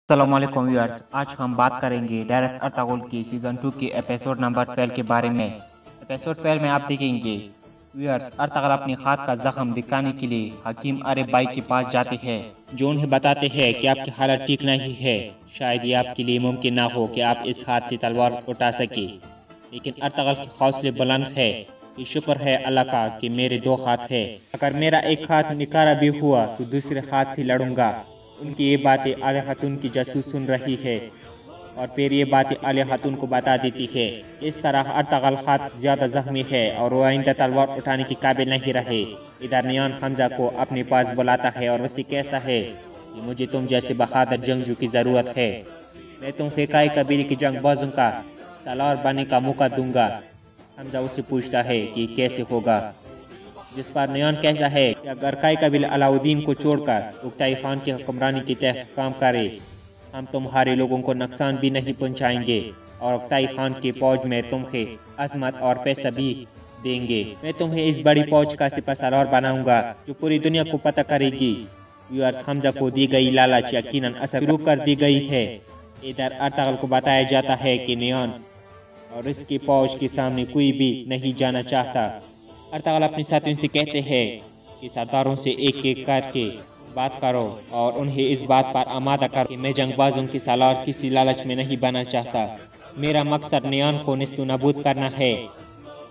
السلام علیکم ویورز، آج ہم بات کریں گے ڈیرس ارطغرل کی سیزن 2 کے ایپیسوڈ نمبر 12 کے بارے میں۔ ایپیسوڈ 12 میں آپ دیکھیں گے ویورز ارطغرل اپنی ہاتھ کا زخم دکھانے کے لیے حکیم ارب بائی کے پاس جاتے ہیں، جو انہیں بتاتے ہیں کہ آپ کی حالت ٹھیک نہیں ہے، شاید یہ آپ کے لیے ممکن نہ ہو کہ آپ اس ہاتھ سے تلوار اٹھا سکے، لیکن ارطغرل کے حوصلے بلند ہے کہ شکر ہے اللہ کا کہ میرے دو ہاتھ ہیں، اگر میرا ایک ہاتھ نکارا بھی ہوا تو دوسرے ہاتھ سے لڑوں گا۔ ان کی یہ باتیں اعلیٰ خاتون کی جاسوس سن رہی ہے اور پھر یہ باتیں اعلیٰ خاتون کو بتا دیتی ہے کہ اس طرح ارطغرل ہاتھ زیادہ زخمی ہے اور وہ آئندہ تلوار اٹھانے کے قابل نہیں رہے۔ ادھر نیان حمزہ کو اپنے پاس بلاتا ہے اور اسے کہتا ہے کہ مجھے تم جیسے بہادر جنگجو کی ضرورت ہے، میں تمہیں کائی قبیلے کے جنگ بازوں کا سالار بننے کا موقع دوں گا۔ حمزہ اسے پوچھتا ہے کہ کیسے ہوگا، جس پر نیان کہتا ہے کہ اگر کائی قبیلہ علاؤدین کو چھوڑ کر اکتائی خان کی حکمرانی کے تحت کام کرے، ہم تمہارے لوگوں کو نقصان بھی نہیں پہنچائیں گے اور اکتائی خان کی فوج میں تمہیں عظمت اور پیسہ بھی دیں گے۔ میں تمہیں اس بڑی فوج کا سپہ سالار بناؤں گا جو پوری دنیا کو پتہ کرے گی۔ ویورز، حمزہ کو دی گئی لالچ یقیناً اثر شروع کر دی گئی ہے۔ ادھر ارطغرل کو بتایا جاتا ہے کہ نیان اور اس کی فوج کے سامنے کوئی بھی نہیں جانا چاہتا۔ ارطغرل اپنی ساتھیوں سے کہتے ہیں کہ سرداروں سے ایک ایک کر کے بات کرو اور انہیں اس بات پر آمادہ کرو کہ میں جنگ بازوں کی سالار کسی لالچ میں نہیں بننا چاہتا۔ میرا مقصد نیان کو نیست و نابود کرنا ہے۔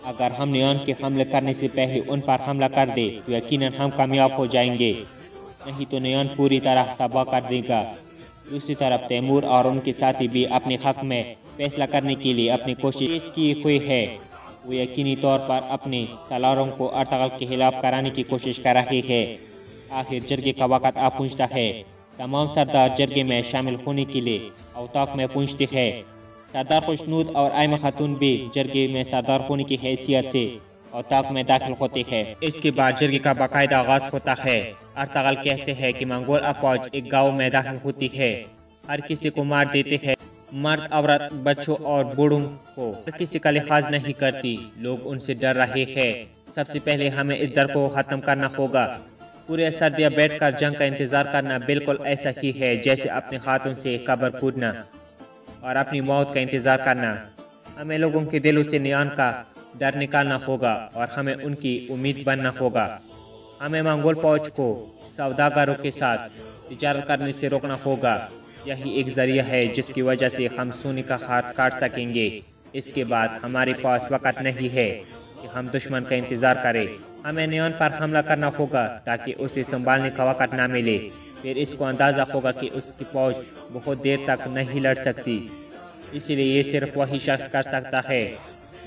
اگر ہم نیان کے حملے کرنے سے پہلے ان پر حملہ کر دے تو یقیناً ہم کامیاب ہو جائیں گے، نہیں تو نیان پوری طرح تباہ کر دے گا۔ دوسری طرف تیمور اور ان کے ساتھی بھی اپنے حق میں فیصلہ کرنے کے لیے اپنی کوشش کیے ہوئے ہیں۔ وہ یقینی طور پر اپنے سالاروں کو ارطغرل کے خلاف کرانے کی کوشش کر رہے ہیں۔ آخر جرگے کا وقت آ پہنچتا ہے۔ تمام سردار جرگے میں شامل ہونے کے لیے اوطاق میں پہنچتے ہیں۔ سردار خوشنود اور ایمہ خاتون بھی جرگے میں سردار ہونے کی حیثیت سے اوطاق میں داخل ہوتے ہیں۔ اس کے بعد جرگے کا باقاعدہ آغاز ہوتا ہے۔ ارطغرل کہتے ہیں کہ منگول افواج ایک گاؤں میں داخل ہوتی ہے، ہر کسی کو مار دیتے ہیں، مرد، عورت، بچوں اور بوڑھوں کو ہر کسی کا لحاظ نہیں کرتی، لوگ ان سے ڈر رہے ہیں۔ سب سے پہلے ہمیں اس ڈر کو ختم کرنا ہوگا۔ پورے سردیاں بیٹھ کر جنگ کا انتظار کرنا بالکل ایسا ہی ہے جیسے اپنے ہاتھوں سے قبر کھودنا اور اپنی موت کا انتظار کرنا۔ ہمیں لوگوں کے دلوں سے نیان کا ڈر نکالنا ہوگا اور ہمیں ان کی امید بننا ہوگا۔ ہمیں منگول فوج کو سوداگروں کے ساتھ تجارت کرنے سے روکنا ہوگا، یہی ایک ذریعہ ہے جس کی وجہ سے ہم سونے کا ہار کاٹ سکیں گے۔ اس کے بعد ہمارے پاس وقت نہیں ہے کہ ہم دشمن کا انتظار کریں، ہمیں نیان پر حملہ کرنا ہوگا تاکہ اسے سنبھالنے کا وقت نہ ملے۔ پھر اس کو اندازہ ہوگا کہ اس کی فوج بہت دیر تک نہیں لڑ سکتی، اسی لیے یہ صرف وہی شخص کر سکتا ہے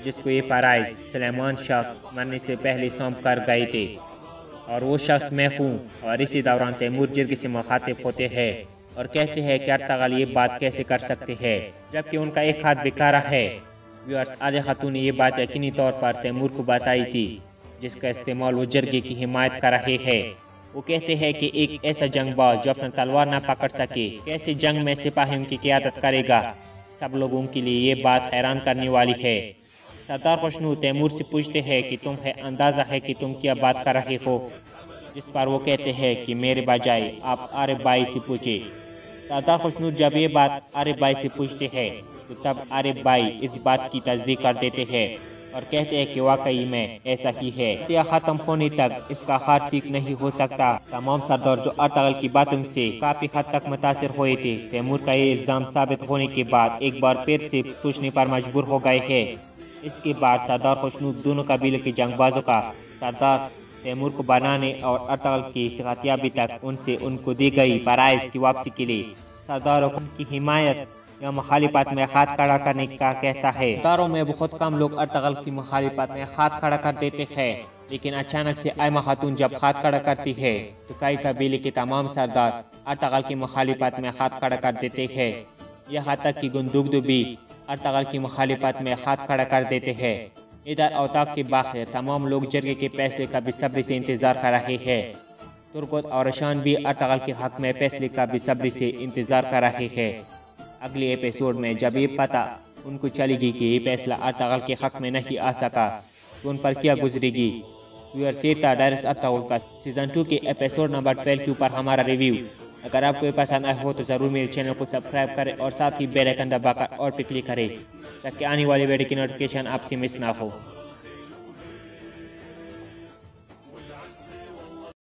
جس کو یہ فرائض سلیمان شاہ مرنے سے پہلے سونپ کر گئے تھے، اور وہ شخص میں ہوں۔ اور اسی دوران تیمور جرگے سے مخاطب ہوتے ہیں اور کہتے ہیں کہ ارطغرل یہ بات کیسے کر سکتے ہیں جبکہ ان کا ایک ہاتھ بیکارہ ہے۔ ویورز، اعلیٰ خاتون نے یہ بات یقینی طور پر تیمور کو بتائی تھی جس کا استعمال وہ جرگے کی حمایت کر رہے ہیں۔ وہ کہتے ہیں کہ ایک ایسا جنگ باز جو اپنا تلوار نہ پکڑ سکے کیسے جنگ میں سپاہیوں کی قیادت کرے گا۔ سب لوگوں کے لیے یہ بات حیران کرنے والی ہے۔ سردار خوشنود تیمور سے پوچھتے ہیں کہ تمہیں اندازہ ہے کہ تم کیا بات کر رہے ہو، جس پر وہ کہتے ہیں کہ میرے بجائے آپ ارب بائی سے پوچھیں۔ سردار خوشنود جب یہ بات ارب بائی سے پوچھتے ہیں تو تب ارب بائی اس بات کی تصدیق کر دیتے ہیں اور کہتے ہیں کہ واقعی میں ایسا ہی ہے۔ یا ختم ہونے تک اس کا ہاتھ ٹھیک نہیں ہو سکتا۔ تمام سردار جو ارطغرل کی باتوں سے کافی حد تک متاثر ہوئے تھے، تیمور کا یہ الزام ثابت ہونے کے بعد ایک بار پھر سے سوچنے پر مجبور ہو گئے ہیں۔ اس کے بعد سردار خوشنود دونوں قبیلوں کے جنگ بازوں کا سردار تیمور کو بنانے اور ارطغرل کی صحتیابی تک ان سے ان کو دی گئی فرائض کی واپسی کے لیے سرداروں کو ان کی حمایت یا مخالفت میں ہاتھ کھڑا کرنے کا کہتا ہے۔ سرداروں میں بہت کم لوگ ارطغرل کی مخالفت میں ہاتھ کھڑا کر دیتے ہیں، لیکن اچانک سے ایمہ خاتون جب ہاتھ کھڑا کرتی ہے تو کئی قبیلے کے تمام سردار ارطغرل کی مخالفت میں ہاتھ کھڑا کر دیتے ہیں، یہاں تک کہ گندگدو بھی ارطغرل کی مخالفت میں ہاتھ کھڑا کر دیتے ہیں۔ ادھر اوطاق کے باہر تمام لوگ جرگے کے فیصلے کا بے صبری سے انتظار کر رہے ہیں۔ ترگت اور اشان بھی ارطغرل کے حق میں فیصلے کا بے صبری سے انتظار کر رہے ہیں۔ اگلے ایپیسوڈ میں جب یہ پتہ ان کو چلے گی کہ یہ فیصلہ ارطغرل کے حق میں نہیں آ سکا تو ان پر کیا گزرے گی۔ ویورز، یہ تھا ڈیرس ارطغرل کا سیزن 2 کے ایپیسوڈ نمبر 12 کے اوپر ہمارا ریویو۔ اگر آپ کو یہ پسند آئے ہو تو ضرور میرے چینل کو سبسکرائب کریں اور ساتھ ہی بیل آئکن دبا کر اور پہ کلک کریں تاکہ آنے والی ویڈیو کی نوٹیفکیشن آپ سے مس نہ ہو۔